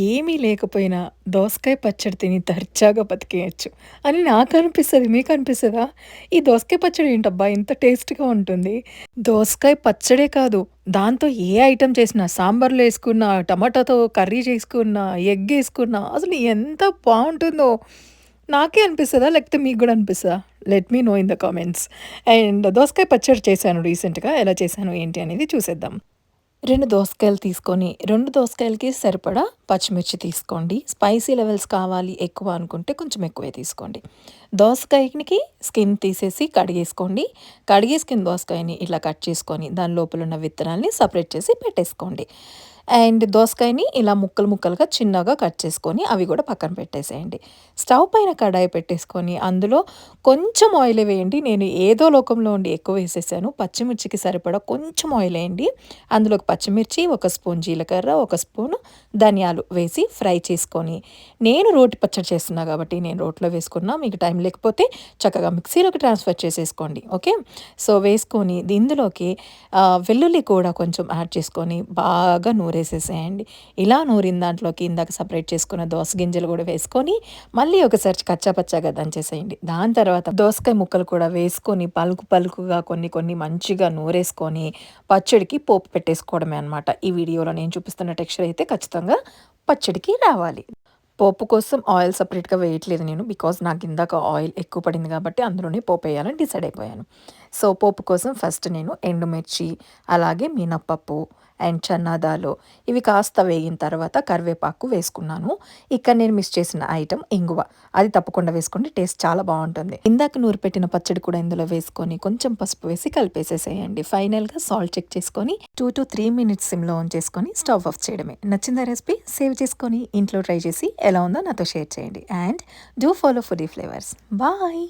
ఏమీ లేకపోయినా దోసకాయ పచ్చడి తిని దర్జాగా బతికేయొచ్చు అని నాకనిపిస్తది. మీకనిపిస్తదా? ఈ దోసకాయ పచ్చడి ఏంటబ్బా! ఇంత టేస్ట్‌గా ఉంటుంది. దోసకాయ పచ్చడే కాదు, దాంతో ఏ ఐటెమ్ చేసినా సాంబార్‌లో యేసుకున్నా, టమాటాతో కర్రీ చేసుకున్నా, ఎగ్గేసుకున్నా అసలు ఎంత బావుంటుందో. నాకే అనిపిస్తదా? లేకపోతే మీకు గూడా అనిపిస్తదా? Let me know in the comments. And దోసకాయ పచ్చడి చేశాను రీసెంట్‌గా. ఎలా చేశాను ఏంటి అనేది చూసేద్దాం. 2 దోసకాయలు తీసుకొని, 2 దోసకాయలకి సరిపడా పచ్చిమిర్చి తీసుకోండి. స్పైసీ లెవెల్స్ కావాలి ఎక్కువ అనుకుంటే కొంచెం ఎక్కువే తీసుకోండి. దోసకాయనికి స్కిన్ తీసేసి కడిగేసుకోండి. కడిగేసుకున్న దోసకాయని ఇలా కట్ చేసుకొని, దాని లోపలున్న విత్తనాల్ని సెపరేట్ చేసి పెట్టేసుకోండి. అండ్ దోసకాయని ఇలా ముక్కలు ముక్కలుగా చిన్నగా కట్ చేసుకొని, అవి గూడా పక్కన పెట్టేసేయండి. స్టవ్ పైన కడాయి పెట్టేసుకొని, అందులో కొంచెం ఆయిలే వేయండి. నేను ఏదో లోకంలో ఉండి ఎక్కువ వేసేసాను. పచ్చిమిర్చికి సరిపడా కొంచెం ఆయిలేయండి. అందులోకి పచ్చిమిర్చి, ఒక స్పూన్ జీలకర్ర, ఒక స్పూను ధనియాలు వేసి ఫ్రై చేసుకొని, నేను రోటి పచ్చడి చేస్తున్నా కాబట్టి నేను రోట్లో వేసుకున్నా. మీకు టైం లేకపోతే చక్కగా మిక్సీలోకి ట్రాన్స్‌ఫర్ చేసేసుకోండి. ఓకే. సో, వేసుకొని ఇందులోకి వెల్లుల్లి కూడా కొంచెం యాడ్ చేసుకొని బాగా నూరేసేసేయండి. ఇలా నూరిన దాంట్లోకి ఇందాక సెపరేట్ చేసుకున్న దోస గింజలు గూడా వేసుకొని, మళ్ళీ ఒకసారి కచ్చా పచ్చాగా దంచేసేయండి. దాని తర్వాత దోసకాయ ముక్కలు కూడా వేసుకొని పలుకు పలుకుగా కొన్ని కొన్ని మంచిగా నూరేసుకొని పచ్చడికి పోపు పెట్టేసుకోవడమే అనమాట. ఈ వీడియోలో నేను చూపిస్తున్న టెక్స్చర్ అయితే ఖచ్చితంగా పచ్చడికి రావాలి. పోపు కోసం ఆయిల్ సెపరేట్‌గా వేయట్లేదు నేను. బికాజ్ నాకిందాక ఆయిల్ ఎక్కువ పడింది కాబట్టి అందులోనే పోపేయాలని డిసైడ్ అయిపోయాను. సో, పోపు కోసం ఫస్ట్ నేను ఎండుమిర్చి, అలాగే మినపప్పు అండ్ చన్నా దాలు ఇవి కాస్త వేగిన తర్వాత కరివేపాకు వేసుకున్నాను. ఇక్కడ నేను మిస్ చేసిన ఐటెమ్ ఇంగువ. అది తప్పకుండా వేసుకోండి. టేస్ట్ చాలా బావుంటుంది. ఇందాక నూరిపెట్టిన పచ్చడి కూడా ఇందులో వేసుకొని కొంచెం పసుపు వేసి కలిపేసేసేయండి. ఫైనల్‌గా సాల్ట్ చెక్ చేసుకొని 2-3 మినిట్స్ సిమ్‌లో ఉంచేసుకొని స్టవ్ ఆఫ్ చేయడమే. నచ్చిందా రెసిపీ? సేవ్ చేసుకొని ఇంట్లో ట్రై చేసి ఎలా ఉందో నాతో షేర్ చేయండి. And do follow Foodie Flavours. Bye.